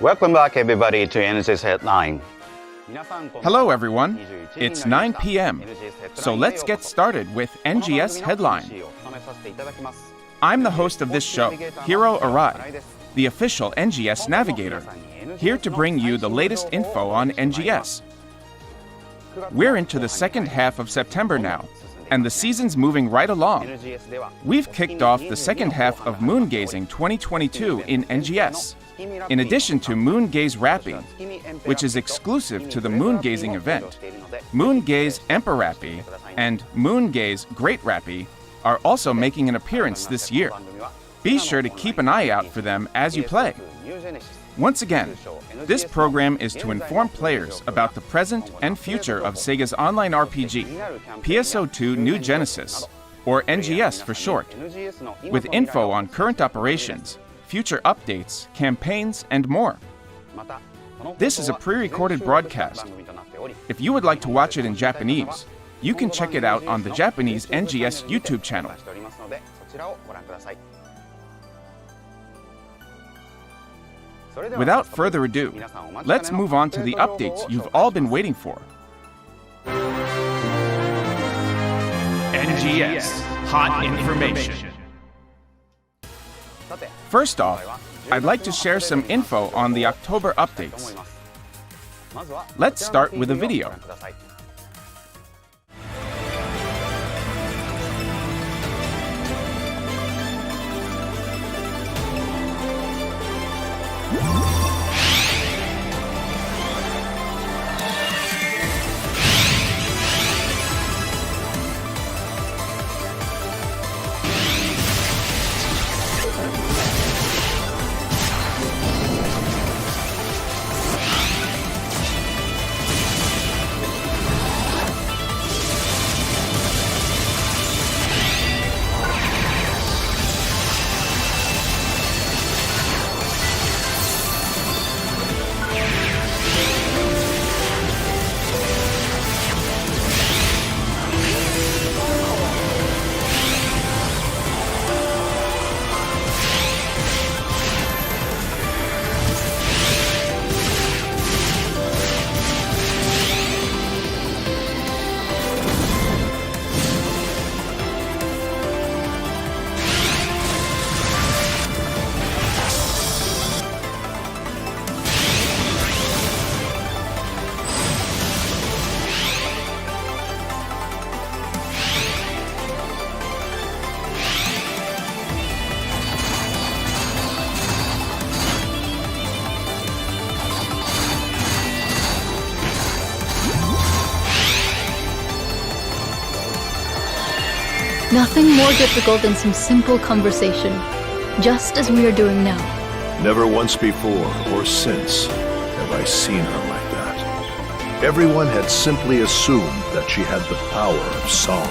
Welcome back everybody to NGS Headline. Hello everyone, it's 9 p.m., so let's get started with NGS Headline. I'm the host of this show, Hiro Arai, the official NGS Navigator, here to bring you the latest info on NGS. We're into the second half of September now, and the season's moving right along. We've kicked off the second half of Moon Gazing 2022 in NGS, in addition to Moon Gaze Rapping, which is exclusive to the Moon Gazing event. Moon Gaze Emperor Rappy and Moon Gaze Great Rappy are also making an appearance this year. Be sure to keep an eye out for them as you play. Once again, this program is to inform players about the present and future of Sega's online RPG, PSO2 NEW GENESIS, or NGS for short, with info on current operations, future updates, campaigns, and more. This is a pre-recorded broadcast. If you would like to watch it in Japanese, you can check it out on the Japanese NGS YouTube channel. Without further ado, let's move on to the updates you've all been waiting for. NGS Hot Information. First off, I'd like to share some info on the October updates. Let's start with a video. Nothing more difficult than some simple conversation, just as we are doing now. Never once before or since have I seen her like that. Everyone had simply assumed that she had the power of song.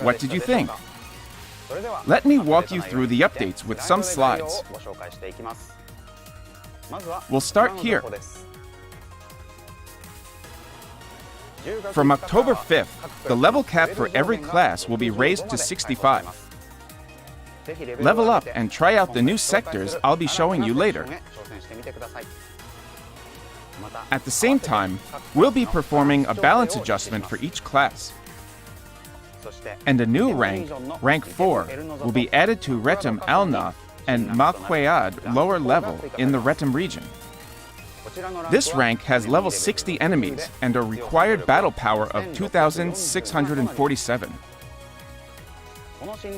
What did you think? Let me walk you through the updates with some slides. We'll start here. From October 5th, the level cap for every class will be raised to 65. Level up and try out the new sectors I'll be showing you later. At the same time, we'll be performing a balance adjustment for each class. And a new rank, rank 4, will be added to Retum Alnath and Makwead lower level in the Retum region. This rank has level 60 enemies and a required battle power of 2,647.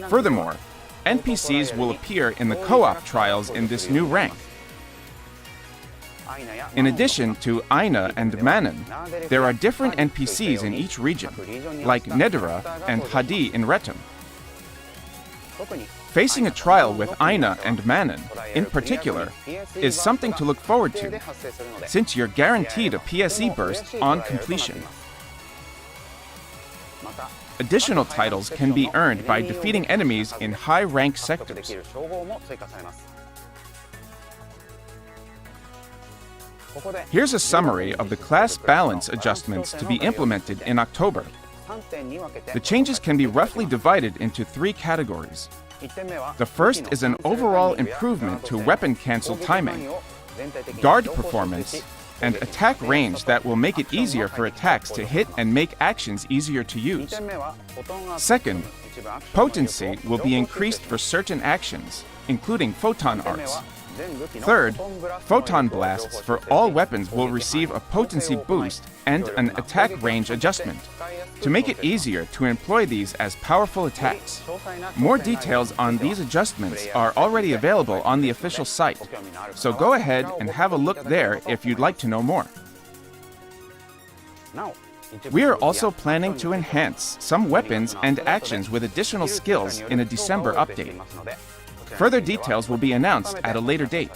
Furthermore, NPCs will appear in the co-op trials in this new rank. In addition to Aina and Manon, there are different NPCs in each region, like Nedera and Hadi in Retum. Facing a trial with Aina and Manon, in particular, is something to look forward to, since you're guaranteed a PSE burst on completion. Additional titles can be earned by defeating enemies in high-rank sectors. Here's a summary of the class balance adjustments to be implemented in October. The changes can be roughly divided into 3 categories. The first is an overall improvement to weapon cancel timing, guard performance, and attack range that will make it easier for attacks to hit and make actions easier to use. Second, potency will be increased for certain actions, including photon arts. Third, photon blasts for all weapons will receive a potency boost and an attack range adjustment, to make it easier to employ these as powerful attacks. More details on these adjustments are already available on the official site, so go ahead and have a look there if you'd like to know more. We are also planning to enhance some weapons and actions with additional skills in a December update. Further details will be announced at a later date.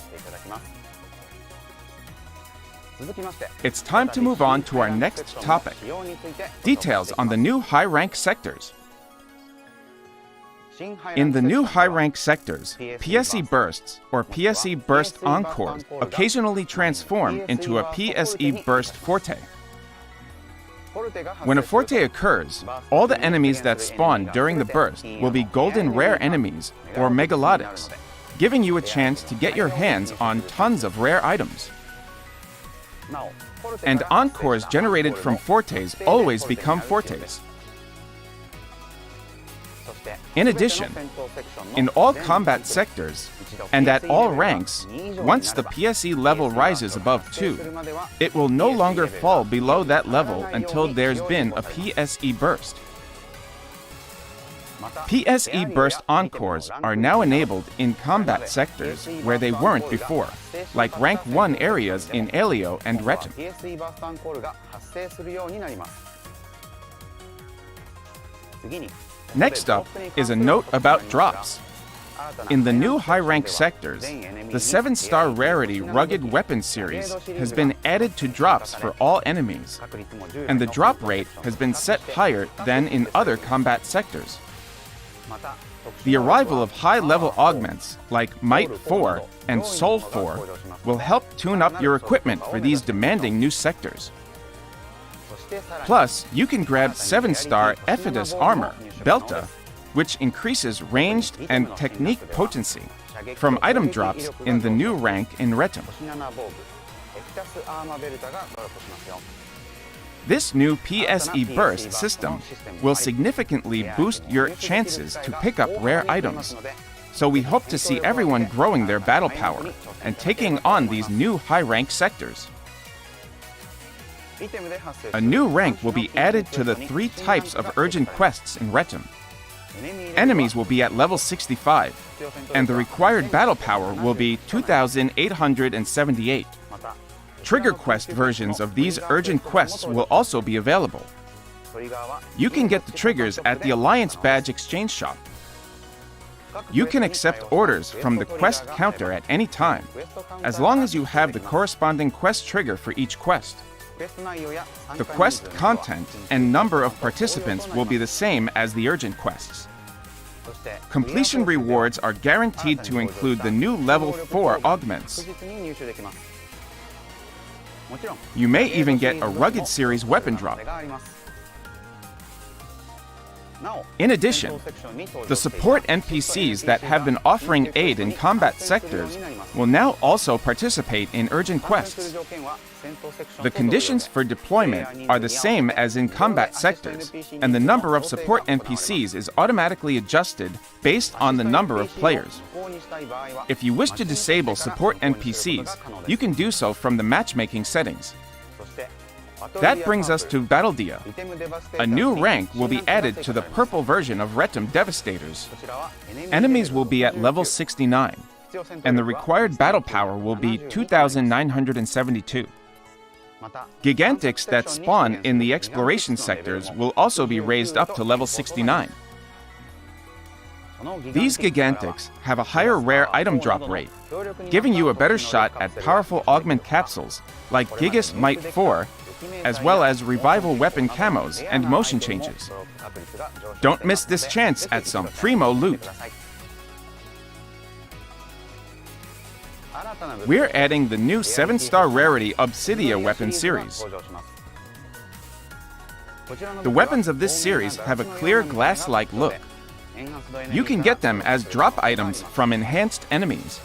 It's time to move on to our next topic, details on the new high-rank sectors. In the new high-rank sectors, PSE bursts or PSE burst encores occasionally transform into a PSE burst forte. When a forte occurs, all the enemies that spawn during the burst will be golden rare enemies or megalodics, giving you a chance to get your hands on tons of rare items. And encores generated from fortes always become fortes. In addition, in all combat sectors, and at all ranks, once the PSE level rises above 2, it will no longer fall below that level until there's been a PSE burst. PSE burst encores are now enabled in combat sectors where they weren't before, like rank 1 areas in Elio and Retum. Next up is a note about drops. In the new high-rank sectors, the 7-star rarity Rugged Weapon series has been added to drops for all enemies, and the drop rate has been set higher than in other combat sectors. The arrival of high-level augments like Might 4 and Soul 4 will help tune up your equipment for these demanding new sectors. Plus, you can grab 7-star Ephidus armor, Belta, which increases ranged and technique potency from item drops in the new rank in Retum. This new PSE burst system will significantly boost your chances to pick up rare items, so we hope to see everyone growing their battle power and taking on these new high-rank sectors. A new rank will be added to the 3 types of urgent quests in Retum. Enemies will be at level 65, and the required battle power will be 2,878. Trigger quest versions of these urgent quests will also be available. You can get the triggers at the Alliance Badge Exchange Shop. You can accept orders from the quest counter at any time, as long as you have the corresponding quest trigger for each quest. The quest content and number of participants will be the same as the urgent quests. Completion rewards are guaranteed to include the new level 4 augments. You may even get a Rugged Series weapon drop. In addition, the support NPCs that have been offering aid in combat sectors will now also participate in urgent quests. The conditions for deployment are the same as in combat sectors, and the number of support NPCs is automatically adjusted based on the number of players. If you wish to disable support NPCs, you can do so from the matchmaking settings. That brings us to Battle Dia. A new rank will be added to the purple version of Retum Devastators. Enemies will be at level 69, and the required battle power will be 2,972. Gigantics that spawn in the exploration sectors will also be raised up to level 69. These Gigantics have a higher rare item drop rate, giving you a better shot at powerful augment capsules like Gigas Might 4, as well as revival weapon camos and motion changes. Don't miss this chance at some primo loot. We're adding the new 7-star rarity Obsidia weapon series. The weapons of this series have a clear glass-like look. You can get them as drop items from enhanced enemies.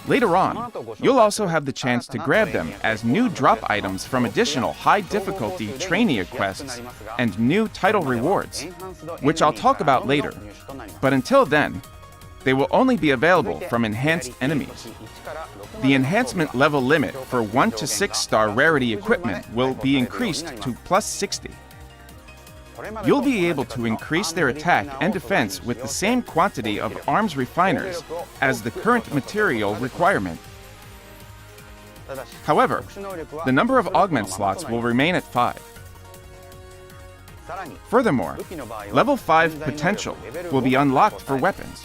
Later on, you'll also have the chance to grab them as new drop items from additional high-difficulty trainee quests and new title rewards, which I'll talk about later. But until then, they will only be available from enhanced enemies. The enhancement level limit for 1 to 6-star rarity equipment will be increased to plus 60. You'll be able to increase their attack and defense with the same quantity of arms refiners as the current material requirement. However, the number of augment slots will remain at 5. Furthermore, level 5 potential will be unlocked for weapons.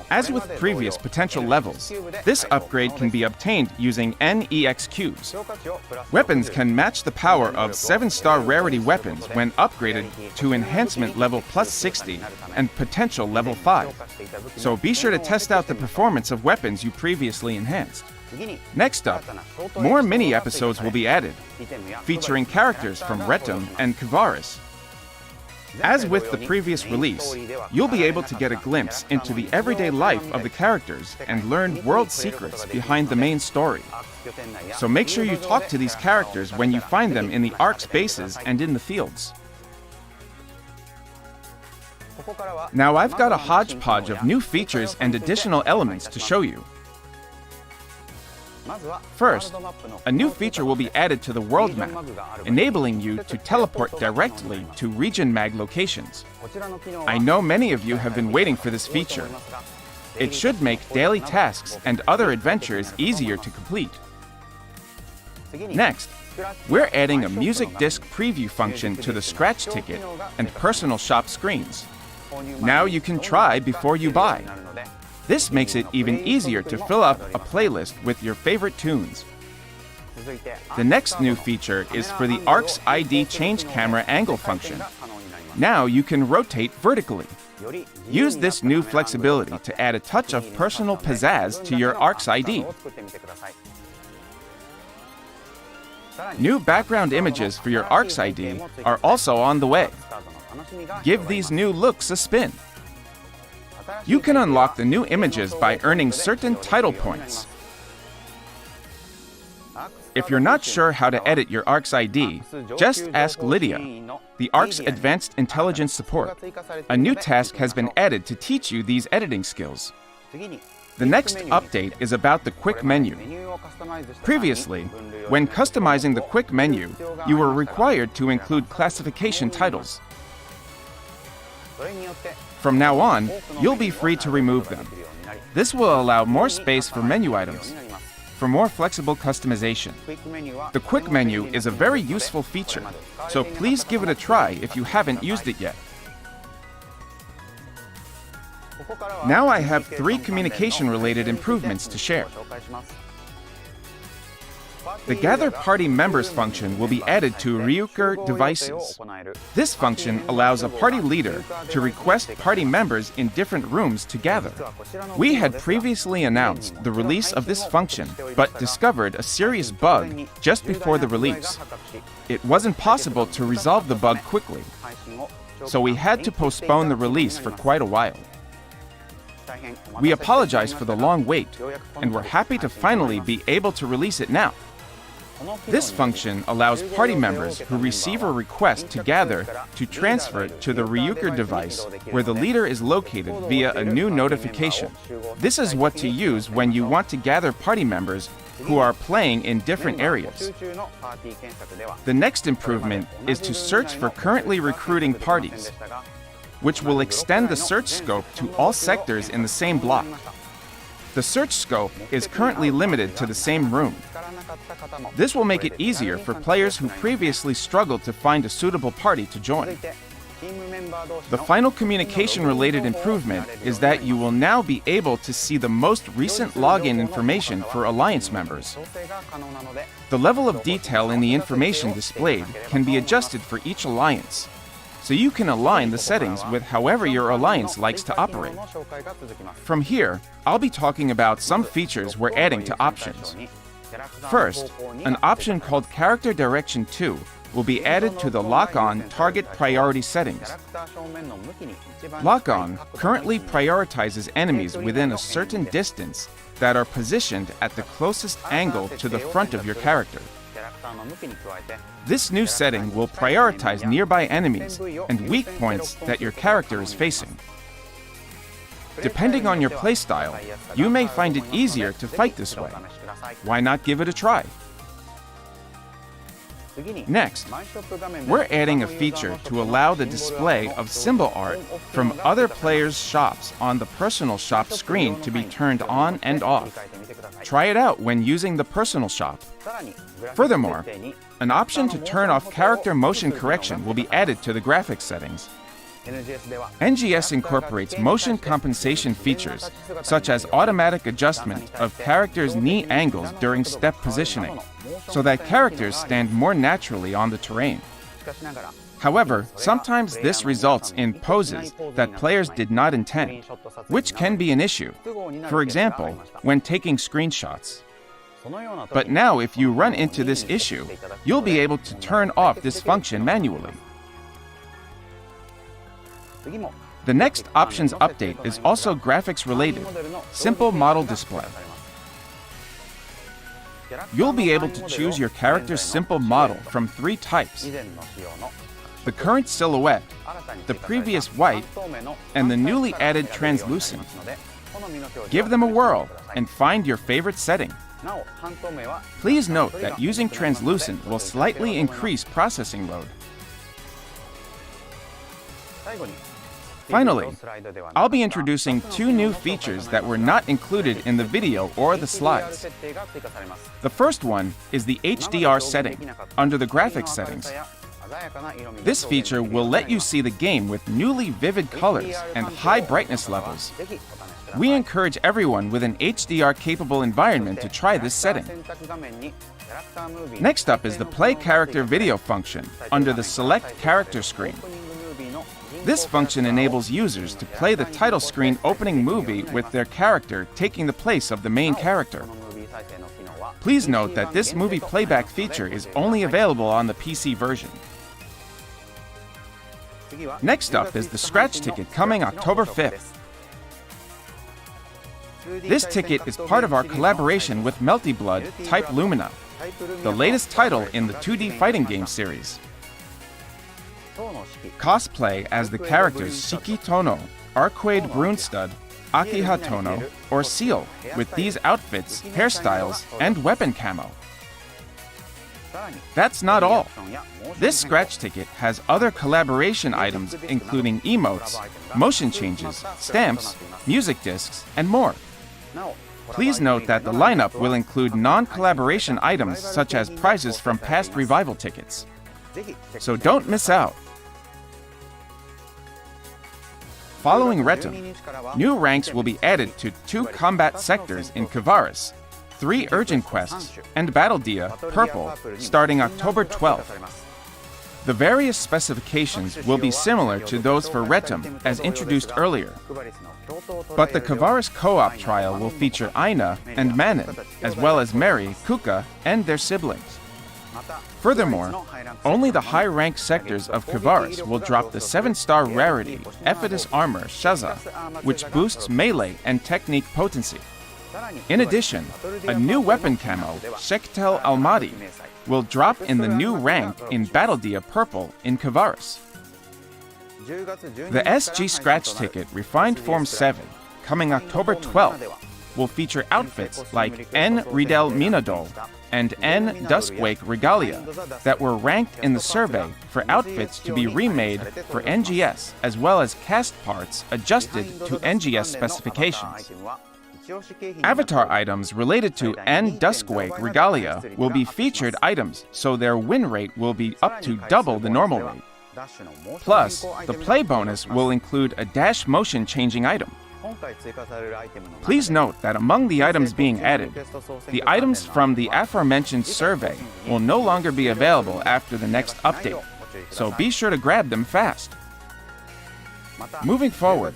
As with previous potential levels, this upgrade can be obtained using NEXQs. Weapons can match the power of 7-star rarity weapons when upgraded to enhancement level plus 60 and potential level 5. So be sure to test out the performance of weapons you previously enhanced. Next up, more mini-episodes will be added, featuring characters from Retum and Kvaris. As with the previous release, you'll be able to get a glimpse into the everyday life of the characters and learn world secrets behind the main story. So make sure you talk to these characters when you find them in the ARC bases and in the fields. Now I've got a hodgepodge of new features and additional elements to show you. First, a new feature will be added to the world map, enabling you to teleport directly to region mag locations. I know many of you have been waiting for this feature. It should make daily tasks and other adventures easier to complete. Next, we're adding a music disc preview function to the scratch ticket and personal shop screens. Now you can try before you buy. This makes it even easier to fill up a playlist with your favorite tunes. The next new feature is for the ARC's ID change camera angle function. Now you can rotate vertically. Use this new flexibility to add a touch of personal pizzazz to your ARC's ID. New background images for your ARC's ID are also on the way. Give these new looks a spin. You can unlock the new images by earning certain title points. If you're not sure how to edit your ARC's ID, just ask Lydia, the ARC's Advanced Intelligence Support. A new task has been added to teach you these editing skills. The next update is about the quick menu. Previously, when customizing the quick menu, you were required to include classification titles. From now on, you'll be free to remove them. This will allow more space for menu items, for more flexible customization. The quick menu is a very useful feature, so please give it a try if you haven't used it yet. Now I have 3 communication-related improvements to share. The Gather Party Members function will be added to Ryuker devices. This function allows a party leader to request party members in different rooms to gather. We had previously announced the release of this function, but discovered a serious bug just before the release. It wasn't possible to resolve the bug quickly, so we had to postpone the release for quite a while. We apologize for the long wait, and we're happy to finally be able to release it now. This function allows party members who receive a request to gather to transfer it to the Ryuker device where the leader is located via a new notification. This is what to use when you want to gather party members who are playing in different areas. The next improvement is to search for currently recruiting parties, which will extend the search scope to all sectors in the same block. The search scope is currently limited to the same room. This will make it easier for players who previously struggled to find a suitable party to join. The final communication-related improvement is that you will now be able to see the most recent login information for Alliance members. The level of detail in the information displayed can be adjusted for each Alliance, so you can align the settings with however your Alliance likes to operate. From here, I'll be talking about some features we're adding to options. First, an option called Character Direction 2 will be added to the Lock-On Target Priority settings. Lock-On currently prioritizes enemies within a certain distance that are positioned at the closest angle to the front of your character. This new setting will prioritize nearby enemies and weak points that your character is facing. Depending on your playstyle, you may find it easier to fight this way. Why not give it a try? Next, we're adding a feature to allow the display of symbol art from other players' shops on the personal shop screen to be turned on and off. Try it out when using the personal shop. Furthermore, an option to turn off character motion correction will be added to the graphics settings. NGS incorporates motion compensation features, such as automatic adjustment of characters' knee angles during step positioning, so that characters stand more naturally on the terrain. However, sometimes this results in poses that players did not intend, which can be an issue, for example, when taking screenshots. But now, if you run into this issue, you'll be able to turn off this function manually. The next options update is also graphics related, simple model display. You'll be able to choose your character's simple model from 3 types: the current silhouette, the previous white, and the newly added translucent. Give them a whirl and find your favorite setting. Please note that using translucent will slightly increase processing load. Finally, I'll be introducing 2 new features that were not included in the video or the slides. The first one is the HDR setting under the graphics settings. This feature will let you see the game with newly vivid colors and high brightness levels. We encourage everyone with an HDR-capable environment to try this setting. Next up is the Play Character Video function under the Select Character screen. This function enables users to play the title screen opening movie with their character taking the place of the main character. Please note that this movie playback feature is only available on the PC version. Next up is the Scratch Ticket coming October 5th. This ticket is part of our collaboration with Melty Blood Type Lumina, the latest title in the 2D fighting game series. Cosplay as the characters Shiki Tono, Arcade Brunstud, Akiha Tono, or Seal with these outfits, hairstyles, and weapon camo. That's not all. This scratch ticket has other collaboration items including emotes, motion changes, stamps, music discs, and more. Please note that the lineup will include non-collaboration items such as prizes from past revival tickets. So don't miss out. Following Retum, new ranks will be added to 2 combat sectors in Kavaris, 3 urgent quests, and Battle Dia, Purple, starting October 12th. The various specifications will be similar to those for Retum as introduced earlier. But the Kavaris co-op trial will feature Aina and Manon, as well as Mary, Kuka, and their siblings. Furthermore, only the high-ranked sectors of Kavaris will drop the 7-star rarity Ephitus Armor Shaza, which boosts melee and technique potency. In addition, a new weapon camo, Shektel Almaty, will drop in the new rank in Battle Dia Purple in Kavaris. The SG Scratch Ticket Refined Form 7, coming October 12th, will feature outfits like N. Riedel Minadol and N. Duskwake Regalia that were ranked in the survey for outfits to be remade for NGS, as well as cast parts adjusted to NGS specifications. Avatar items related to N. Duskwake Regalia will be featured items, so their win rate will be up to double the normal rate. Plus, the play bonus will include a dash motion changing item. Please note that among the items being added, the items from the aforementioned survey will no longer be available after the next update, so be sure to grab them fast. Moving forward,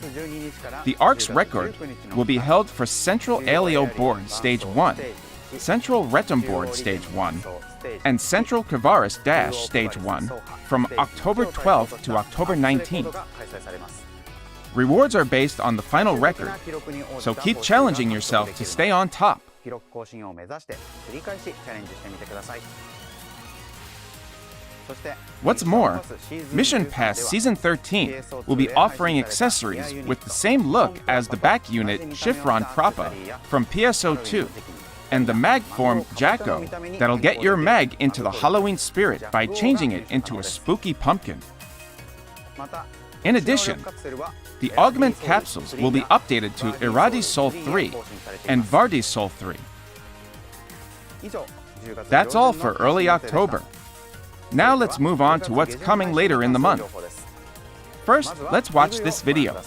the ARC's record will be held for Central Alio Board Stage 1, Central Retum Board Stage 1, and Central Kavaris Dash Stage 1 from October 12th to October 19th. Rewards are based on the final record, so keep challenging yourself to stay on top. What's more, Mission Pass Season 13 will be offering accessories with the same look as the back unit Chiffron Proppa from PSO2 and the mag form Jacko that'll get your mag into the Halloween spirit by changing it into a spooky pumpkin. In addition, the augment capsules will be updated to Iradi Soul 3 and Vardi Soul 3. That's all for early October. Now let's move on to what's coming later in the month. First, let's watch this video.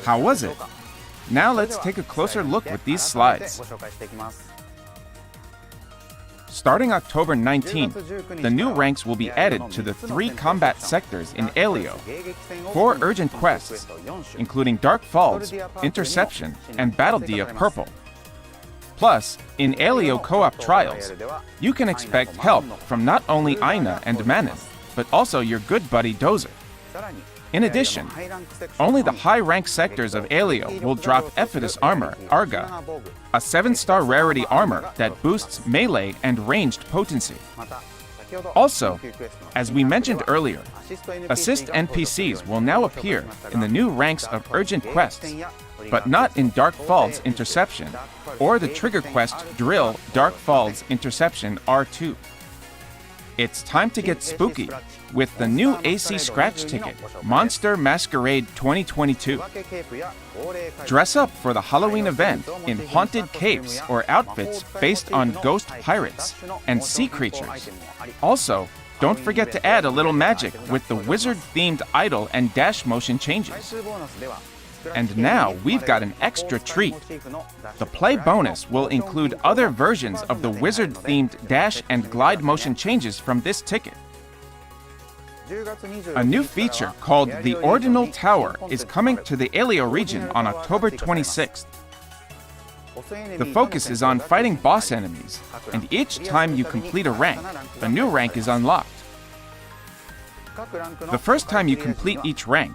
How was it? Now let's take a closer look with these slides. Starting October 19th, the new ranks will be added to the 3 combat sectors in Alio, 4 urgent quests, including Dark Falls, Interception, and Battle Dia Purple. Plus, in Alio co-op trials, you can expect help from not only Aina and Manin, but also your good buddy Dozer. In addition, only the high-rank sectors of Alio will drop Ephitus armor, Arga, a 7-star rarity armor that boosts melee and ranged potency. Also, as we mentioned earlier, assist NPCs will now appear in the new ranks of urgent quests, but not in Dark Falls Interception or the trigger quest Drill Dark Falls Interception R2. It's time to get spooky with the new AC Scratch ticket, Monster Masquerade 2022. Dress up for the Halloween event in haunted capes or outfits based on ghost pirates and sea creatures. Also, don't forget to add a little magic with the wizard-themed idle and dash motion changes. And now we've got an extra treat. The play bonus will include other versions of the wizard-themed dash and glide motion changes from this ticket. A new feature called the Ordinal Tower is coming to the Alio region on October 26th. The focus is on fighting boss enemies, and each time you complete a rank, a new rank is unlocked. The first time you complete each rank,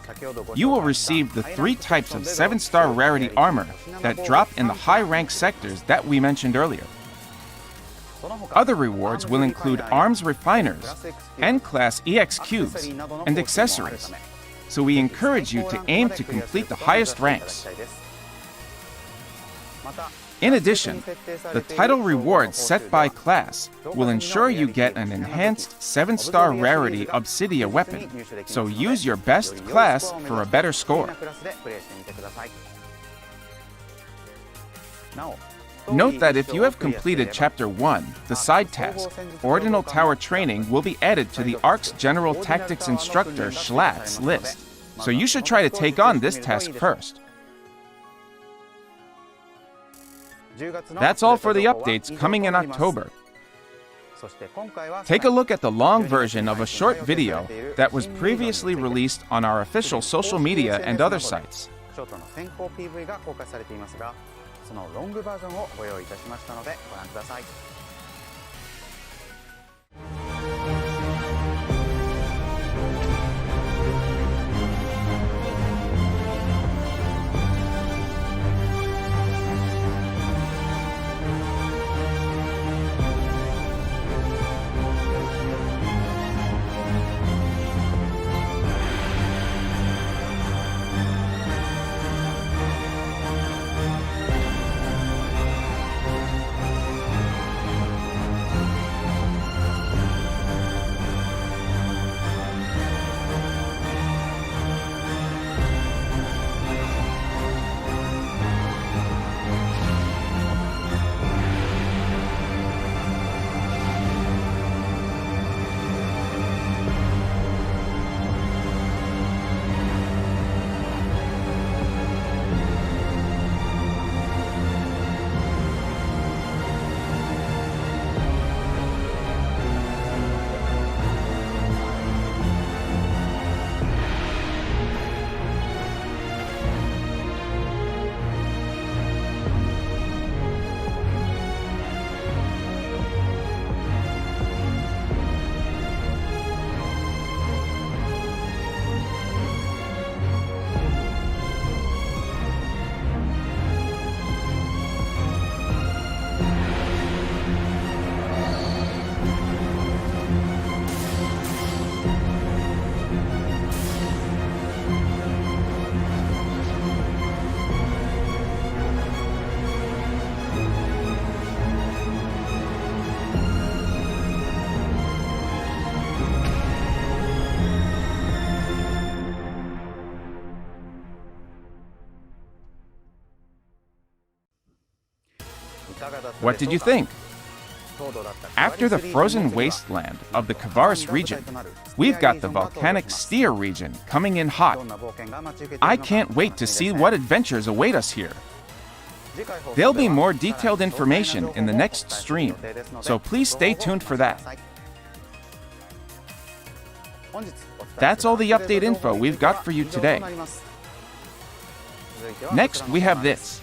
you will receive the 3 types of 7-star rarity armor that drop in the high-rank sectors that we mentioned earlier. Other rewards will include arms refiners, N-class EX cubes, and accessories, so we encourage you to aim to complete the highest ranks. In addition, the title rewards set by class will ensure you get an enhanced 7-star rarity Obsidia weapon, so use your best class for a better score. Note that if you have completed Chapter 1, the side task, Ordinal Tower Training will be added to the ARC's General Tactics Instructor Schlatt's list, so you should try to take on this task first. That's all for the updates coming in October. Take a look at the long version of a short video that was previously released on our official social media and other sites. What did you think? After the frozen wasteland of the Kavaris region, we've got the volcanic Stia region coming in hot. I can't wait to see what adventures await us here. There'll be more detailed information in the next stream, so please stay tuned for that. That's all the update info we've got for you today. Next, we have this.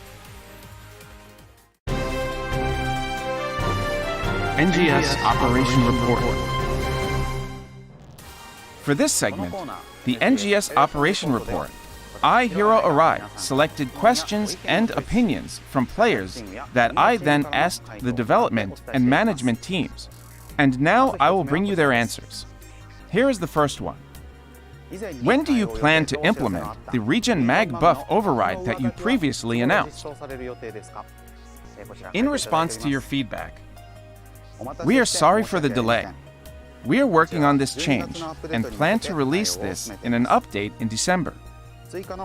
NGS Operation Report. For this segment, the NGS Operation Report, I, Hiro Arai, selected questions and opinions from players that I then asked the development and management teams. And now I will bring you their answers. Here is the first one. When do you plan to implement the Region Mag buff override that you previously announced? In response to your feedback, we are sorry for the delay. We are working on this change and plan to release this in an update in December.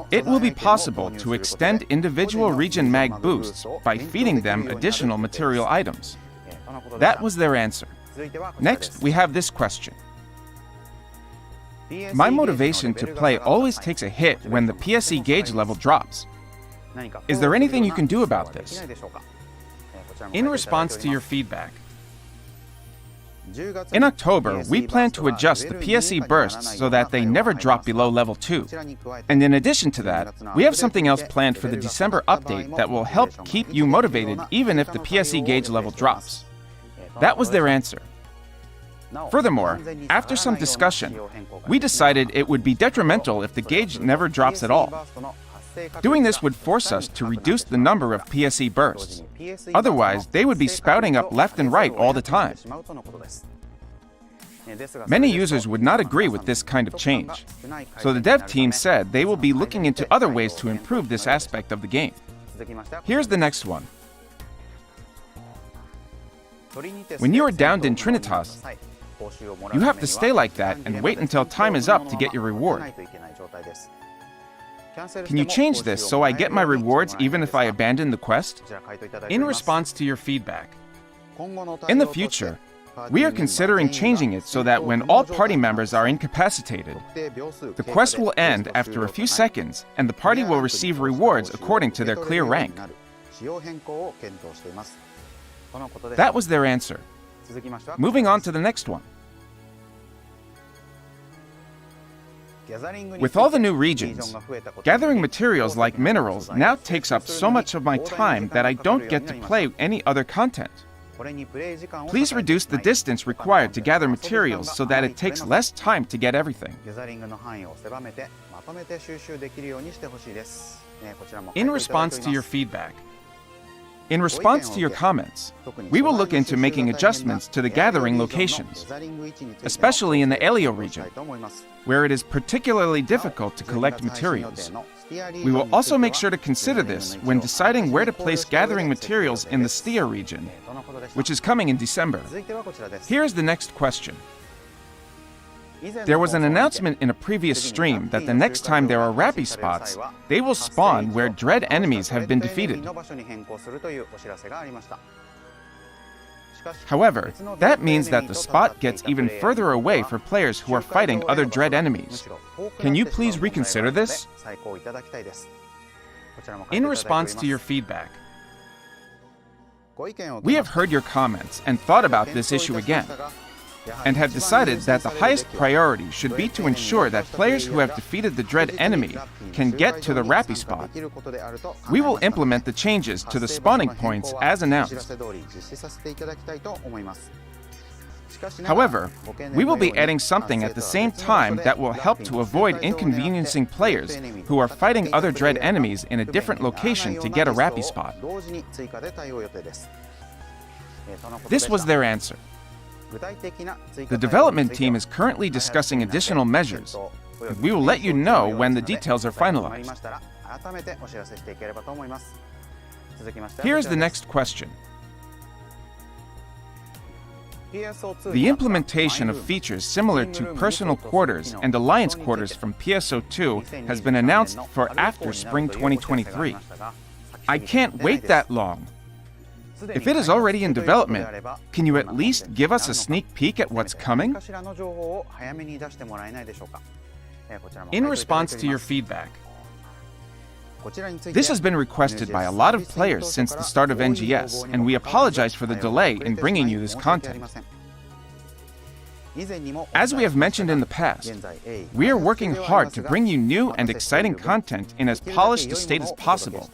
It will be possible to extend individual Region Mag boosts by feeding them additional material items. That was their answer. Next, we have this question. My motivation to play always takes a hit when the PSE gauge level drops. Is there anything you can do about this? In response to your feedback, in October, we plan to adjust the PSE bursts so that they never drop below level 2. And in addition to that, we have something else planned for the December update that will help keep you motivated even if the PSE gauge level drops. That was their answer. Furthermore, after some discussion, we decided it would be detrimental if the gauge never drops at all. Doing this would force us to reduce the number of PSE bursts. Otherwise, they would be spouting up left and right all the time. Many users would not agree with this kind of change. So the dev team said they will be looking into other ways to improve this aspect of the game. Here's the next one. When you are downed in Trinitas, you have to stay like that and wait until time is up to get your reward. Can you change this so I get my rewards even if I abandon the quest? In response to your feedback, in the future, we are considering changing it so that when all party members are incapacitated, the quest will end after a few seconds and the party will receive rewards according to their clear rank. That was their answer. Moving on to the next one. With all the new regions, gathering materials like minerals now takes up so much of my time that I don't get to play any other content. Please reduce the distance required to gather materials so that it takes less time to get everything. In response to your feedback, in response to your comments, we will look into making adjustments to the gathering locations, especially in the Elio region, where it is particularly difficult to collect materials. We will also make sure to consider this when deciding where to place gathering materials in the Stia region, which is coming in December. Here's the next question. There was an announcement in a previous stream that the next time there are Rappy spots, they will spawn where dread enemies have been defeated. However, that means that the spot gets even further away for players who are fighting other dread enemies. Can you please reconsider this? In response to your feedback, we have heard your comments and thought about this issue again, and have decided that the highest priority should be to ensure that players who have defeated the dread enemy can get to the Rappy spot. We will implement the changes to the spawning points as announced. However, we will be adding something at the same time that will help to avoid inconveniencing players who are fighting other dread enemies in a different location to get a Rappy spot. This was their answer. The development team is currently discussing additional measures, and we will let you know when the details are finalized. Here's the next question. The implementation of features similar to personal quarters and alliance quarters from PSO2 has been announced for after spring 2023. I can't wait that long. If it is already in development, can you at least give us a sneak peek at what's coming? In response to your feedback, this has been requested by a lot of players since the start of NGS, and we apologize for the delay in bringing you this content. As we have mentioned in the past, we are working hard to bring you new and exciting content in as polished a state as possible,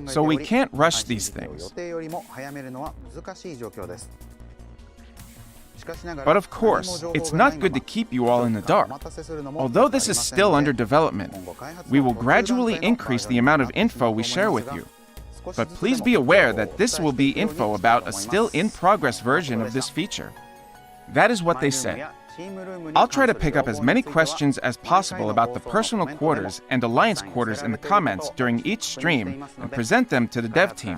so we can't rush these things. But of course, it's not good to keep you all in the dark. Although this is still under development, we will gradually increase the amount of info we share with you. But please be aware that this will be info about a still in-progress version of this feature. That is what they said. I'll try to pick up as many questions as possible about the personal quarters and alliance quarters in the comments during each stream and present them to the dev team.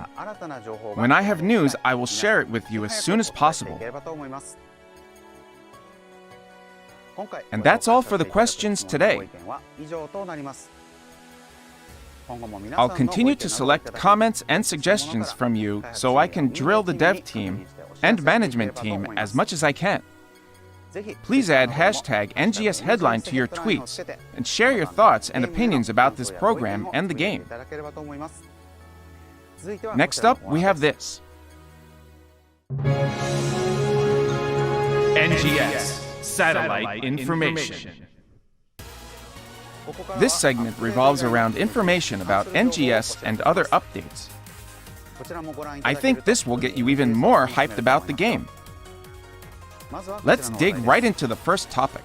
When I have news, I will share it with you as soon as possible. And that's all for the questions today. I'll continue to select comments and suggestions from you so I can drill the dev team and management team as much as I can. Please add hashtag NGS Headline to your tweets and share your thoughts and opinions about this program and the game. Next up, we have this. NGS Satellite Infomation. This segment revolves around information about NGS and other updates. I think this will get you even more hyped about the game. Let's dig right into the first topic.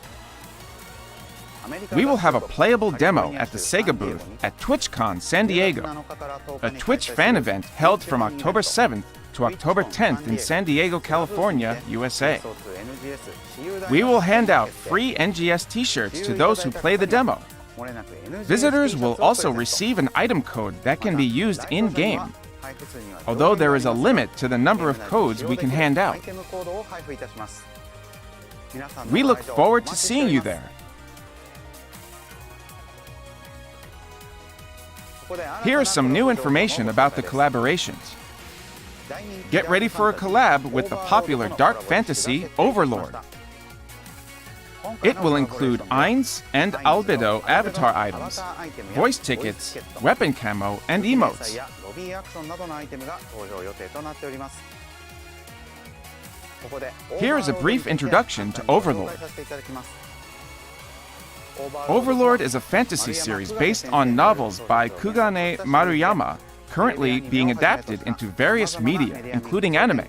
We will have a playable demo at the Sega booth at TwitchCon San Diego, a Twitch fan event held from October 7th to October 10th in San Diego, California, USA. We will hand out free NGS t-shirts to those who play the demo. Visitors will also receive an item code that can be used in-game, although there is a limit to the number of codes we can hand out. We look forward to seeing you there. Here is some new information about the collaborations. Get ready for a collab with the popular dark fantasy Overlord. It will include Ainz and Albedo avatar items, voice tickets, weapon camo, and emotes. Here is a brief introduction to Overlord. Overlord is a fantasy series based on novels by Kugane Maruyama, currently being adapted into various media, including anime.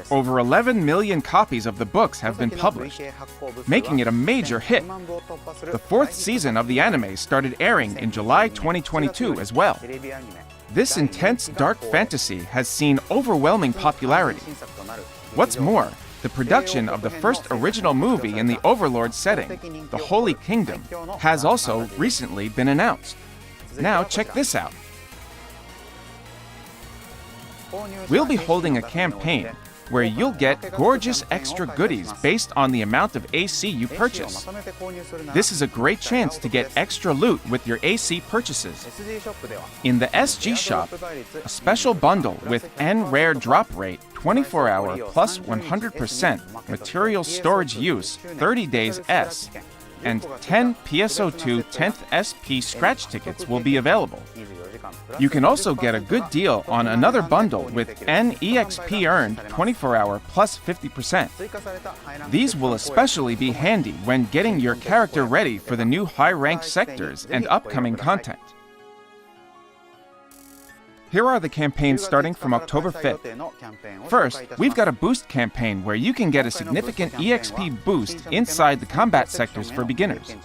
Over 11 million copies of the books have been published, making it a major hit. The fourth season of the anime started airing in July 2022 as well. This intense dark fantasy has seen overwhelming popularity. What's more, the production of the first original movie in the Overlord setting, The Holy Kingdom, has also recently been announced. Now check this out. We'll be holding a campaign where you'll get gorgeous extra goodies based on the amount of AC you purchase. This is a great chance to get extra loot with your AC purchases. In the SG shop, a special bundle with N rare drop rate, 24-hour plus 100% material storage use, 30 days S, and 10 PSO2 10th SP scratch tickets will be available. You can also get a good deal on another bundle with N EXP earned 24-hour plus 50%. These will especially be handy when getting your character ready for the new high-ranked sectors and upcoming content. Here are the campaigns starting from October 5th. First, we've got a boost campaign where you can get a significant EXP boost inside the combat sectors for beginners.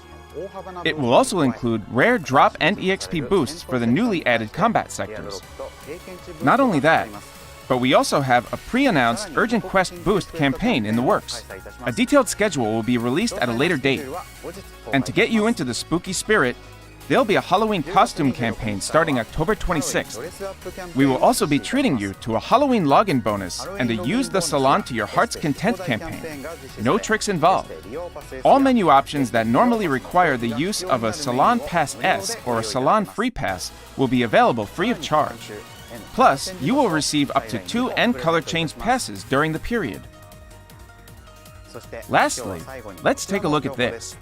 It will also include rare drop and EXP boosts for the newly added combat sectors. Not only that, but we also have a pre-announced Urgent Quest boost campaign in the works. A detailed schedule will be released at a later date. And to get you into the spooky spirit, there'll be a Halloween costume campaign starting October 26th. We will also be treating you to a Halloween login bonus and a Use the Salon to Your Heart's Content campaign. No tricks involved. All menu options that normally require the use of a Salon Pass S or a Salon Free Pass will be available free of charge. Plus, you will receive up to 2 N color change passes during the period. Lastly, let's take a look at this.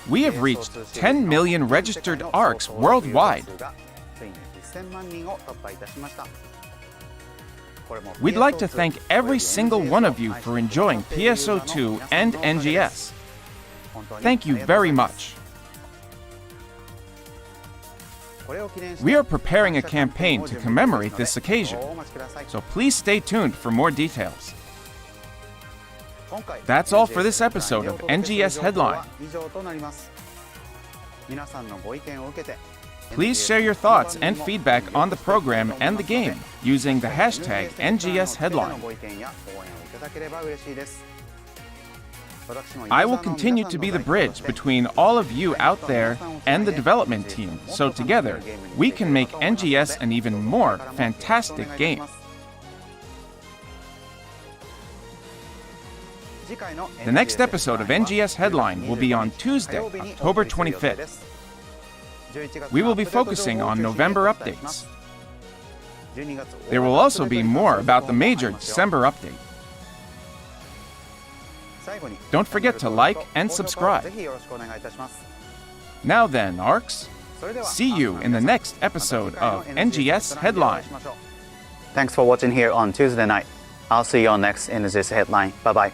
We have reached 10 million registered ARCs worldwide. We'd like to thank every single one of you for enjoying PSO2 and NGS. Thank you very much. We are preparing a campaign to commemorate this occasion, so please stay tuned for more details. That's all for this episode of NGS Headline. Please share your thoughts and feedback on the program and the game using the hashtag NGS Headline. I will continue to be the bridge between all of you out there and the development team, so together we can make NGS an even more fantastic game. The next episode of NGS Headline will be on Tuesday, October 25th. We will be focusing on November updates. There will also be more about the major December update. Don't forget to like and subscribe. Now then, ARCs, see you in the next episode of NGS Headline. Thanks for watching here on Tuesday night. I'll see you on next NGS Headline. Bye-bye.